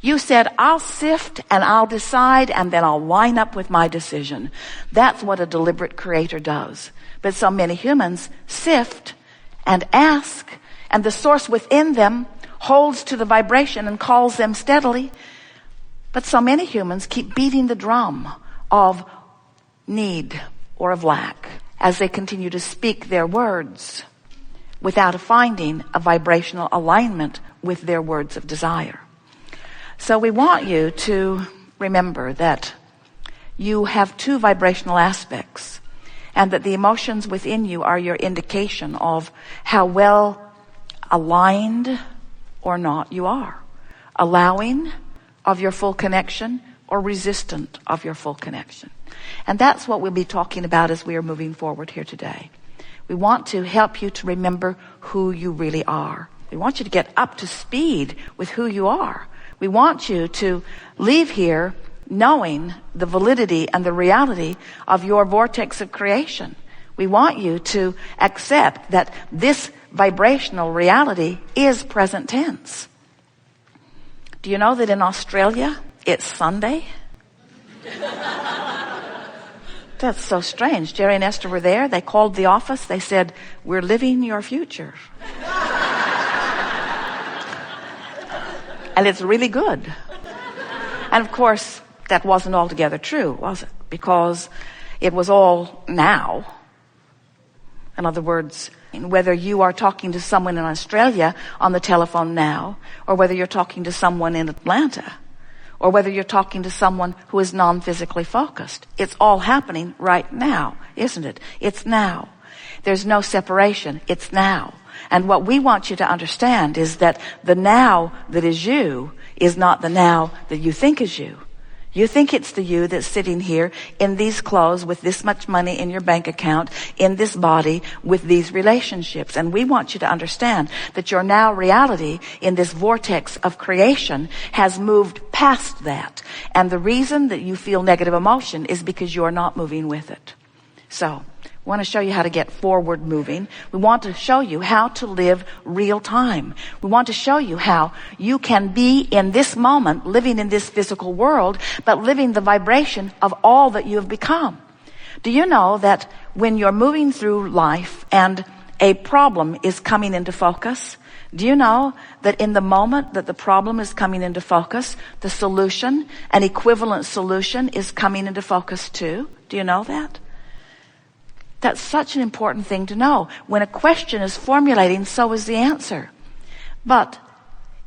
You said, I'll sift and I'll decide and then I'll line up with my decision. That's what a deliberate creator does. But so many humans sift and ask, and the source within them holds to the vibration and calls them steadily. But so many humans keep beating the drum of need or of lack as they continue to speak their words without finding a vibrational alignment with their words of desire. So we want you to remember that you have two vibrational aspects, and that the emotions within you are your indication of how well aligned or not you are. Allowing of your full connection or resistant of your full connection. And that's what we'll be talking about as we are moving forward here today. We want to help you to remember who you really are. We want you to get up to speed with who you are. We want you to leave here knowing the validity and the reality of your vortex of creation. We want you to accept that this vibrational reality is present tense. Do you know that in Australia it's Sunday? That's so strange. Jerry and Esther were there. They called the office. They said, we're living your future. And it's really good. And of course, that wasn't altogether true, was it? Because it was all now. In other words, whether you are talking to someone in Australia on the telephone now, or whether you're talking to someone in Atlanta, or whether you're talking to someone who is non-physically focused, it's all happening right now, isn't it? It's now. There's no separation. It's now. And what we want you to understand is that the now that is you is not the now that you think is you. You think it's the you that's sitting here in these clothes with this much money in your bank account, in this body, with these relationships. And we want you to understand that your now reality in this vortex of creation has moved past that. And the reason that you feel negative emotion is because you're not moving with it. So, we want to show you how to get forward moving. We want to show you how to live real time. We want to show you how you can be in this moment, living in this physical world, but living the vibration of all that you have become. Do you know that when you're moving through life and a problem is coming into focus, do you know that in the moment that the problem is coming into focus, the solution, an equivalent solution, is coming into focus too? Do you know that? That's such an important thing to know. When a question is formulating, so is the answer. But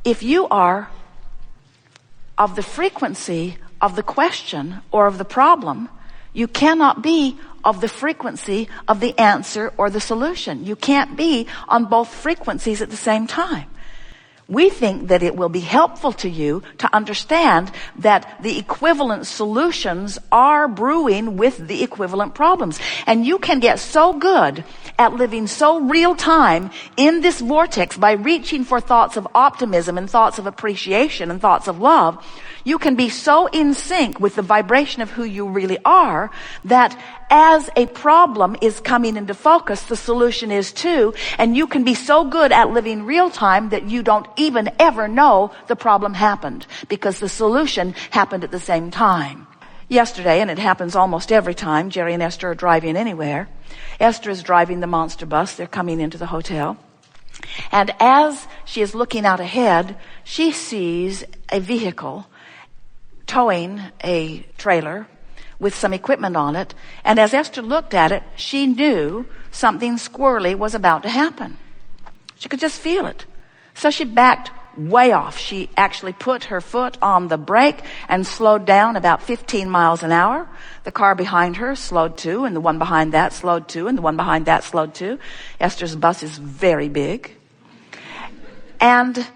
if you are of the frequency of the question or of the problem, you cannot be of the frequency of the answer or the solution. You can't be on both frequencies at the same time. We think that it will be helpful to you to understand that the equivalent solutions are brewing with the equivalent problems. And you can get so good at living so real time in this vortex by reaching for thoughts of optimism and thoughts of appreciation and thoughts of love. You can be so in sync with the vibration of who you really are that as a problem is coming into focus, the solution is too. And you can be so good at living real time that you don't even ever know the problem happened because the solution happened at the same time. Yesterday, and it happens almost every time, Jerry and Esther are driving anywhere. Esther is driving the monster bus. They're coming into the hotel. And as she is looking out ahead, she sees a vehicle towing a trailer with some equipment on it. And as Esther looked at it, she knew something squirrely was about to happen. She could just feel it. So she backed way off. She actually put her foot on the brake and slowed down about 15 miles an hour. The car behind her slowed too, and the one behind that slowed too, and the one behind that slowed too. Esther's bus is very big. And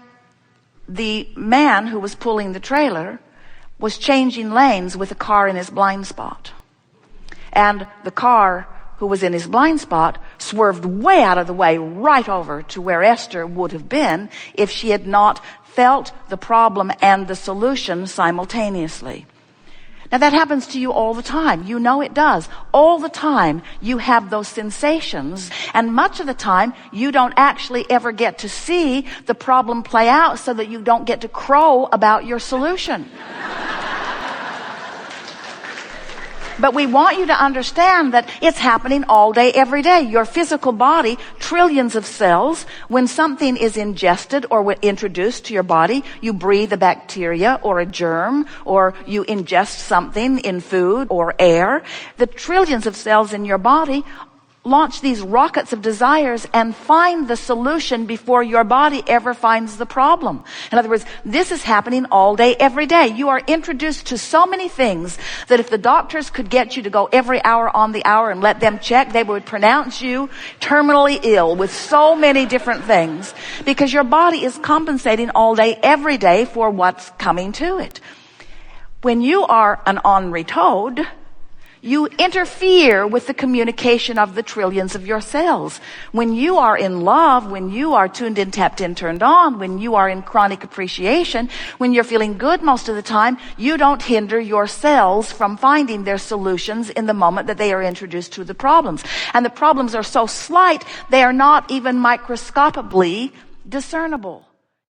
the man who was pulling the trailer was changing lanes with a car in his blind spot. And the car who was in his blind spot swerved way out of the way right over to where Esther would have been if she had not felt the problem and the solution simultaneously. Now that happens to you all the time. You know it does. All the time you have those sensations, and much of the time you don't actually ever get to see the problem play out so that you don't get to crow about your solution. But we want you to understand that it's happening all day, every day. Your physical body, trillions of cells, when something is ingested or introduced to your body, you breathe a bacteria or a germ, or you ingest something in food or air. The trillions of cells in your body launch these rockets of desires and find the solution before your body ever finds the problem. In other words, this is happening all day, every day. You are introduced to so many things that if the doctors could get you to go every hour on the hour and let them check, they would pronounce you terminally ill with so many different things, because your body is compensating all day, every day for what's coming to it. When you are an ornery toad, you interfere with the communication of the trillions of your cells. When you are in love, when you are tuned in, tapped in, turned on, when you are in chronic appreciation, when you're feeling good most of the time, you don't hinder your cells from finding their solutions in the moment that they are introduced to the problems. And the problems are so slight, they are not even microscopically discernible.